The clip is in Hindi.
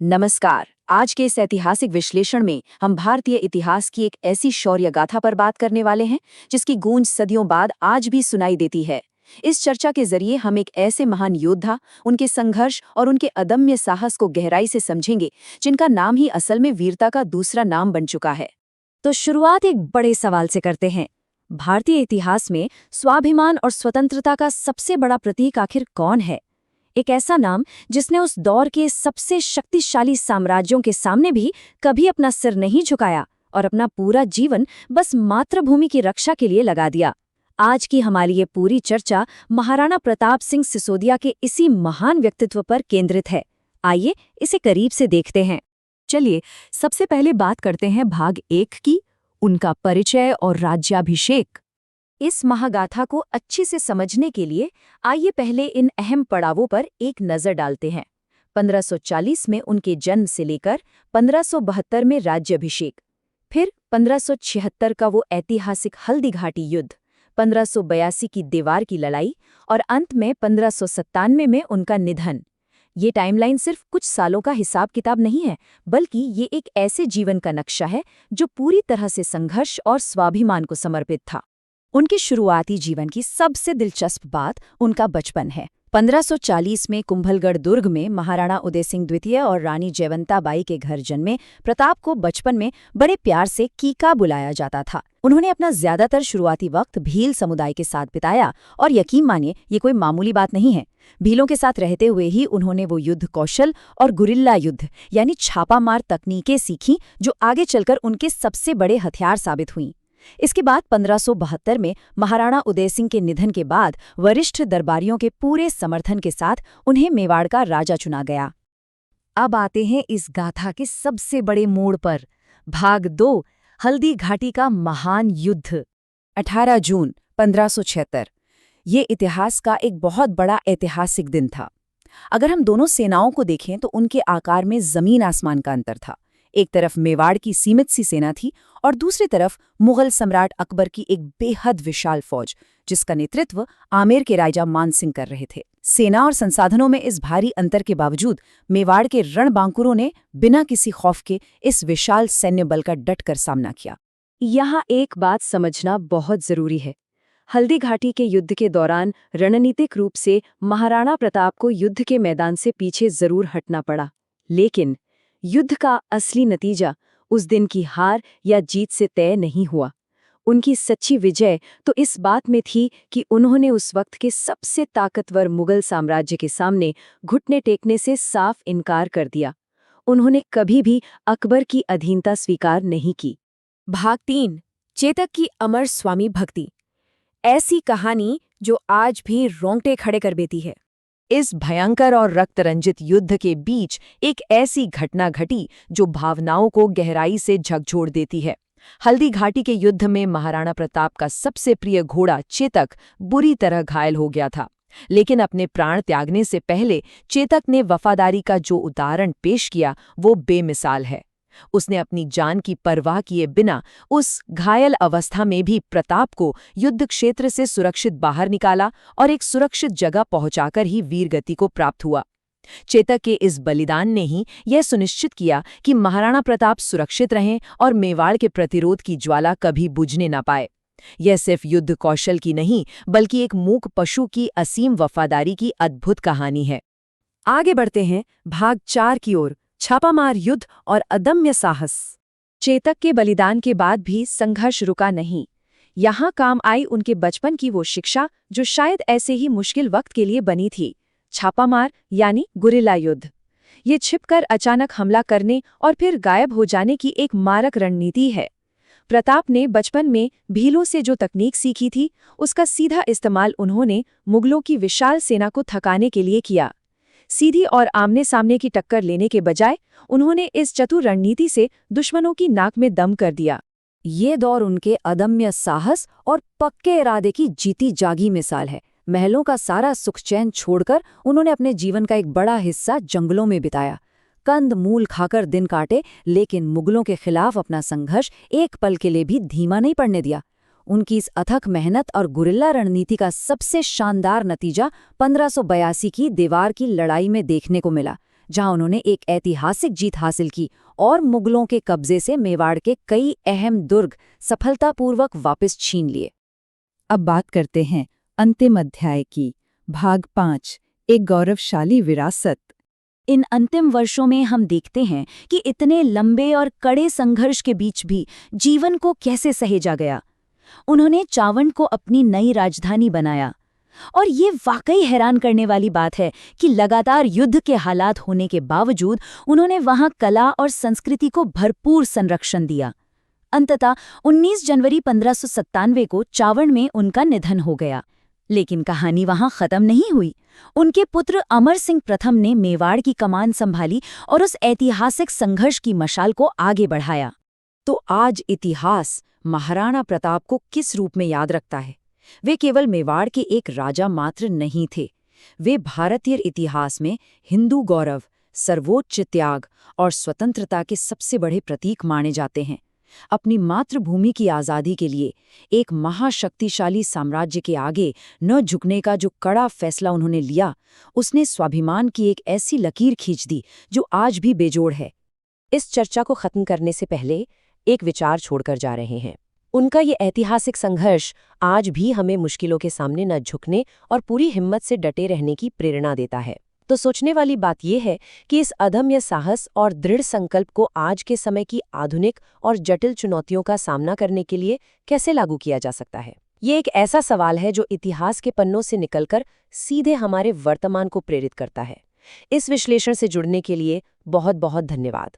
नमस्कार। आज के इस ऐतिहासिक विश्लेषण में हम भारतीय इतिहास की एक ऐसी शौर्य गाथा पर बात करने वाले हैं जिसकी गूंज सदियों बाद आज भी सुनाई देती है। इस चर्चा के जरिए हम एक ऐसे महान योद्धा, उनके संघर्ष और उनके अदम्य साहस को गहराई से समझेंगे, जिनका नाम ही असल में वीरता का दूसरा नाम बन चुका है। तो शुरुआत एक बड़े सवाल से करते हैं। भारतीय इतिहास में स्वाभिमान और स्वतंत्रता का सबसे बड़ा प्रतीक आखिर कौन है? एक ऐसा नाम जिसने उस दौर के सबसे शक्तिशाली साम्राज्यों के सामने भी कभी अपना सिर नहीं झुकाया और अपना पूरा जीवन बस मातृभूमि की रक्षा के लिए लगा दिया। आज की हमारी ये पूरी चर्चा महाराणा प्रताप सिंह सिसोदिया के इसी महान व्यक्तित्व पर केंद्रित है। आइए इसे करीब से देखते हैं। चलिए सबसे पहले बात करते हैं भाग 1 की, उनका परिचय और राज्याभिषेक। इस महागाथा को अच्छे से समझने के लिए आइए पहले इन अहम पड़ावों पर एक नज़र डालते हैं। 1540 में उनके जन्म से लेकर 1572 में राज्याभिषेक, फिर 1576 का वो ऐतिहासिक हल्दी घाटी युद्ध, 1582 की दीवार की लड़ाई और अंत में 1597 में उनका निधन। ये टाइमलाइन सिर्फ कुछ सालों का हिसाब किताब नहीं है, बल्कि ये एक ऐसे जीवन का नक्शा है जो पूरी तरह से संघर्ष और स्वाभिमान को समर्पित था। उनके शुरुआती जीवन की सबसे दिलचस्प बात उनका बचपन है। 1540 में कुंभलगढ़ दुर्ग में महाराणा उदय सिंह द्वितीय और रानी जयवंता बाई के घर जन्मे प्रताप को बचपन में बड़े प्यार से कीका बुलाया जाता था। उन्होंने अपना ज्यादातर शुरुआती वक्त भील समुदाय के साथ बिताया और यकीन मानिए ये कोई मामूली बात नहीं है। भीलों के साथ रहते हुए ही उन्होंने वो युद्ध कौशल और गुरिल्ला युद्ध यानी छापामार तकनीकें सीखीं जो आगे चलकर उनके सबसे बड़े हथियार साबित हुईं। इसके बाद 1572 में महाराणा उदय सिंह के निधन के बाद वरिष्ठ दरबारियों के पूरे समर्थन के साथ उन्हें मेवाड़ का राजा चुना गया। अब आते हैं इस गाथा के सबसे बड़े मोड़ पर। भाग 2, हल्दी घाटी का महान युद्ध। 18 जून 1576। ये इतिहास का एक बहुत बड़ा ऐतिहासिक दिन था। अगर हम दोनों सेनाओं को देखें तो उनके आकार में जमीन आसमान का अंतर था। एक तरफ मेवाड़ की सीमित सी सेना थी और दूसरी तरफ मुगल सम्राट अकबर की एक बेहद विशाल फौज, जिसका नेतृत्व आमेर के राजा मान सिंह कर रहे थे। सेना और संसाधनों में इस भारी अंतर के बावजूद मेवाड़ के रणबांकुरों ने बिना किसी खौफ के इस विशाल सैन्य बल का डटकर सामना किया। यहाँ एक बात समझना बहुत जरूरी है। हल्दी घाटी के युद्ध के दौरान रणनीतिक रूप से महाराणा प्रताप को युद्ध के मैदान से पीछे जरूर हटना पड़ा, लेकिन युद्ध का असली नतीजा उस दिन की हार या जीत से तय नहीं हुआ। उनकी सच्ची विजय तो इस बात में थी कि उन्होंने उस वक्त के सबसे ताकतवर मुगल साम्राज्य के सामने घुटने टेकने से साफ इनकार कर दिया। उन्होंने कभी भी अकबर की अधीनता स्वीकार नहीं की। भाग 3, चेतक की अमर स्वामी भक्ति। ऐसी कहानी जो आज भी रोंगटे खड़े कर देती है। इस भयंकर और रक्तरंजित युद्ध के बीच एक ऐसी घटना घटी जो भावनाओं को गहराई से झकझोर देती है। हल्दी घाटी के युद्ध में महाराणा प्रताप का सबसे प्रिय घोड़ा चेतक बुरी तरह घायल हो गया था, लेकिन अपने प्राण त्यागने से पहले चेतक ने वफादारी का जो उदाहरण पेश किया वो बेमिसाल है। उसने अपनी जान की परवाह किए बिना उस घायल अवस्था में भी प्रताप को युद्ध क्षेत्र से सुरक्षित बाहर निकाला और एक सुरक्षित जगह पहुंचाकर ही वीरगति को प्राप्त हुआ। चेतक के इस बलिदान ने ही यह सुनिश्चित किया कि महाराणा प्रताप सुरक्षित रहें और मेवाड़ के प्रतिरोध की ज्वाला कभी बुझने न पाए। यह सिर्फ युद्ध कौशल की नहीं, बल्कि एक मूक पशु की असीम वफादारी की अद्भुत कहानी है। आगे बढ़ते हैं भाग 4 की ओर, छापामार युद्ध और अदम्य साहस। चेतक के बलिदान के बाद भी संघर्ष रुका नहीं। यहाँ काम आई उनके बचपन की वो शिक्षा जो शायद ऐसे ही मुश्किल वक्त के लिए बनी थी, छापामार यानी गुरिल्ला युद्ध। ये छिपकर अचानक हमला करने और फिर गायब हो जाने की एक मारक रणनीति है। प्रताप ने बचपन में भीलों से जो तकनीक सीखी थी, उसका सीधा इस्तेमाल उन्होंने मुगलों की विशाल सेना को थकाने के लिए किया। सीधी और आमने सामने की टक्कर लेने के बजाय उन्होंने इस चतुर रणनीति से दुश्मनों की नाक में दम कर दिया। ये दौर उनके अदम्य साहस और पक्के इरादे की जीती जागी मिसाल है। महलों का सारा सुख चैन छोड़कर उन्होंने अपने जीवन का एक बड़ा हिस्सा जंगलों में बिताया। कंद मूल खाकर दिन काटे, लेकिन मुगलों के खिलाफ अपना संघर्ष एक पल के लिए भी धीमा नहीं पड़ने दिया। उनकी इस अथक मेहनत और गुरिल्ला रणनीति का सबसे शानदार नतीजा 1582 की दीवार की लड़ाई में देखने को मिला, जहां उन्होंने एक ऐतिहासिक जीत हासिल की और मुगलों के कब्जे से मेवाड़ के कई अहम दुर्ग सफलतापूर्वक वापस छीन लिए। अब बात करते हैं अंतिम अध्याय की, भाग 5, एक गौरवशाली विरासत। इन अंतिम वर्षों में हम देखते हैं कि इतने लंबे और कड़े संघर्ष के बीच भी जीवन को कैसे सहेजा गया। उन्होंने चावंड को अपनी नई राजधानी बनाया, और ये वाकई हैरान करने वाली बात है कि लगातार युद्ध के हालात होने के बावजूद उन्होंने वहां कला और संस्कृति को भरपूर संरक्षण दिया। अंततः 19 जनवरी 1597 को चावंड में उनका निधन हो गया। लेकिन कहानी वहां खत्म नहीं हुई। उनके पुत्र अमर सिंह प्रथम ने मेवाड़ की कमान संभाली और उस ऐतिहासिक संघर्ष की मशाल को आगे बढ़ाया। तो आज इतिहास महाराणा प्रताप को किस रूप में याद रखता है? वे केवल मेवाड़ के एक राजा मात्र नहीं थे। वे भारतीय इतिहास में हिंदू गौरव, सर्वोच्च त्याग और स्वतंत्रता के सबसे बड़े प्रतीक माने जाते हैं। अपनी मातृभूमि की आज़ादी के लिए एक महाशक्तिशाली साम्राज्य के आगे न झुकने का जो कड़ा फैसला उन्होंने लिया, उसने स्वाभिमान की एक ऐसी लकीर खींच दी जो आज भी बेजोड़ है। इस चर्चा को खत्म करने से पहले एक विचार छोड़कर जा रहे हैं। उनका ये ऐतिहासिक संघर्ष आज भी हमें मुश्किलों के सामने न झुकने और पूरी हिम्मत से डटे रहने की प्रेरणा देता है। तो सोचने वाली बात यह है कि इस अदम्य साहस और दृढ़ संकल्प को आज के समय की आधुनिक और जटिल चुनौतियों का सामना करने के लिए कैसे लागू किया जा सकता है। ये एक ऐसा सवाल है जो इतिहास के पन्नों से निकलकर सीधे हमारे वर्तमान को प्रेरित करता है। इस विश्लेषण से जुड़ने के लिए बहुत बहुत धन्यवाद।